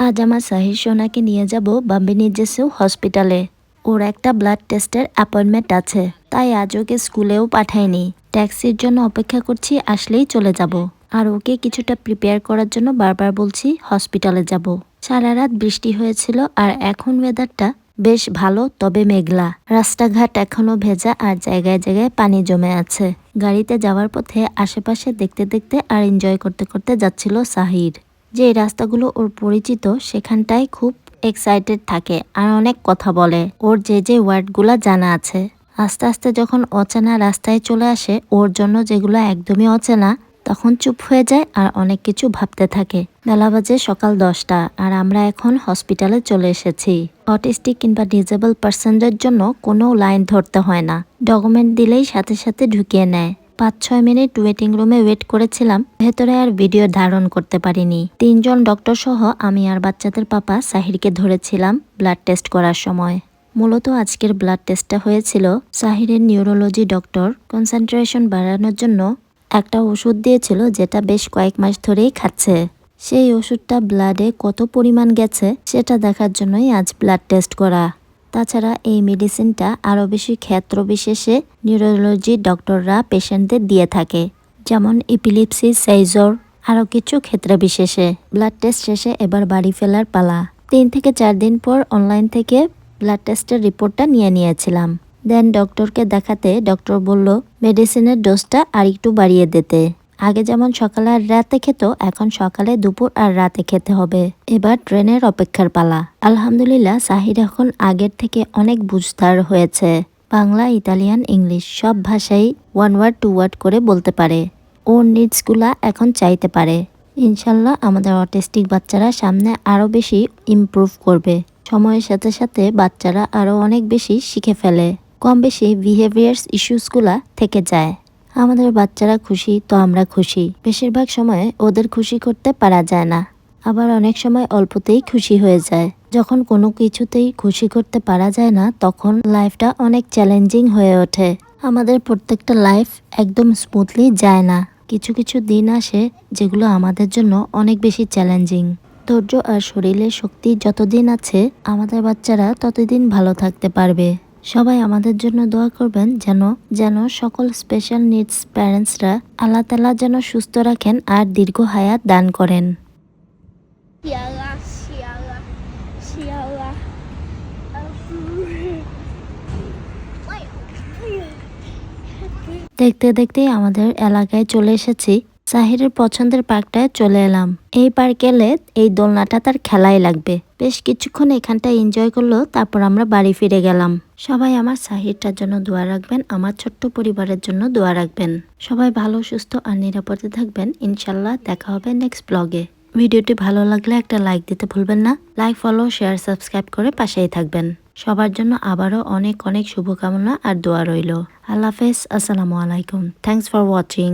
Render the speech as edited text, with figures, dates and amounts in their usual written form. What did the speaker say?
আজ আমার সাহির সোনাকে নিয়ে যাব বাম্বিনি জেসু হসপিটালে। ওর একটা ব্লাড টেস্টের অ্যাপয়েন্টমেন্ট আছে, তাই আজ ওকে স্কুলেও পাঠাইনি। ট্যাক্সির জন্য অপেক্ষা করছি, আসলেই চলে যাব। আর ওকে কিছুটা প্রিপেয়ার করার জন্য বারবার বলছি হসপিটালে যাব। সারা রাত বৃষ্টি হয়েছিল আর এখন ওয়েদারটা বেশ ভালো, তবে মেঘলা। রাস্তাঘাট এখনো ভেজা আর জায়গায় জায়গায় পানি জমে আছে। গাড়িতে যাওয়ার পথে আশেপাশে দেখতে দেখতে আর এনজয় করতে করতে যাচ্ছিল সাহির। যে রাস্তাগুলো ওর পরিচিত সেখানটায় খুব এক্সাইটেড থাকে আর অনেক কথা বলে। ওর যে ওয়ার্ডগুলো জানা আছে। আস্তে আস্তে যখন অচেনা রাস্তায় চলে আসে, ওর জন্য যেগুলো একদমই অচেনা, তখন চুপ হয়ে যায় আর অনেক কিছু ভাবতে থাকে। বেলা বাজে সকাল 10টা আর আমরা এখন হসপিটালে চলে এসেছি। অটিস্টিক কিংবা ডিজেবল পার্সনদের জন্য কোনো লাইন ধরতে হয় না। ডকুমেন্ট দিলেই সাথে সাথে ঢুকিয়ে নেয়। 5-6 মিনিট ওয়েটিং রুমে ওয়েট করেছিলাম। ভেতরে আর ভিডিও ধারণ করতে পারিনি। 3 জন ডক্টর সহ আমি আর বাচ্চাদের পাপা সাহিরকে ধরেছিলাম ব্লাড টেস্ট করার সময়। মূলত আজকের ব্লাড টেস্টটা হয়েছিল সাহিরের নিউরোলজি ডক্টর কনসেন্ট্রেশন বাড়ানোর জন্য একটা ওষুধ দিয়েছিল, যেটা বেশ কয়েক মাস ধরেই খাচ্ছে। সেই ওষুধটা ব্লাডে কত পরিমাণ গেছে সেটা দেখার জন্যই আজ ব্লাড টেস্ট করা। তাছাড়া এই মেডিসিনটা আরও বেশি ক্ষেত্র বিশেষে নিউরোলজি ডক্টররা পেশেন্টদের দিয়ে থাকে, যেমন এপিলেপসি, সেইজর, আরও কিছু ক্ষেত্র বিশেষে। ব্লাড টেস্ট শেষে এবার বাড়ি ফেরার পালা। 3 থেকে 4 দিন পর অনলাইন থেকে ব্লাড টেস্টের রিপোর্টটা নিয়েছিলাম। দেন ডক্টরকে দেখাতে ডক্টর বলল মেডিসিনের ডোজটা আর একটু বাড়িয়ে দিতে। আগে যেমন সকালে আর রাতে খেত, এখন সকালে, দুপুর আর রাতে খেতে হবে। এবার ট্রেনের অপেক্ষার পালা। আলহামদুলিল্লাহ সাহির এখন আগের থেকে অনেক বুঝদার হয়েছে। বাংলা, ইতালিয়ান, ইংলিশ সব ভাষাই 1 ওয়ার্ড 2 ওয়ার্ড করে বলতে পারে। ওর নিডসগুলা এখন চাইতে পারে। ইনশাল্লাহ আমাদের অটিস্টিক বাচ্চারা সামনে আরও বেশি ইমপ্রুভ করবে। সময়ের সাথে সাথে বাচ্চারা আরও অনেক বেশি শিখে ফেলে। কম বেশি বিহেভিয়ার্স ইস্যুসগুলা থেকে যায়। আমাদের বাচ্চারা খুশি তো আমরা খুশি। বেশিরভাগ সময় ওদের খুশি করতে পারা যায় না, আবার অনেক সময় অল্পতেই খুশি হয়ে যায়। যখন কোনো কিছুতেই খুশি করতে পারা যায় না, তখন লাইফটা অনেক চ্যালেঞ্জিং হয়ে ওঠে। আমাদের প্রত্যেকটা লাইফ একদম স্মুথলি যায় না। কিছু কিছু দিন আসে যেগুলো আমাদের জন্য অনেক বেশি চ্যালেঞ্জিং। ধৈর্য আর শরীরের শক্তি যতদিন আছে, আমাদের বাচ্চারা ততদিন ভালো থাকতে পারবে। সবাই আমাদের জন্য দোয়া করবেন যেন সকল স্পেশাল নিডস প্যারেন্টসরা আল্লাহ তাআলা যেন সুস্থ রাখেন আর দীর্ঘ হায়াত দান করেন। দেখতে দেখতে আমাদের এলাকায় চলে এসেছি। সাহিরের পছন্দের পার্কটায় চলে এলাম। এই পার্কে এলে এই দোলনাটা তার খেলাই লাগবে। বেশ কিছুক্ষণ এখানটা এনজয় করলো, তারপর আমরা বাড়ি ফিরে গেলাম। সবাই আমার সাহিরটার জন্য দোয়া রাখবেন, আমার ছোট্ট পরিবারের জন্য দোয়া রাখবেন। সবাই ভালো, সুস্থ আর নিরাপদে থাকবেন। ইনশাল্লাহ দেখা হবে নেক্সট ব্লগে। ভিডিওটি ভালো লাগলে একটা লাইক দিতে ভুলবেন না। লাইক, ফলো, শেয়ার, সাবস্ক্রাইব করে পাশেই থাকবেন। সবার জন্য আবারও অনেক অনেক শুভকামনা আর দোয়া রইল। আল্লাহ হাফেজ। আসসালামু আলাইকুম। Thanks for watching.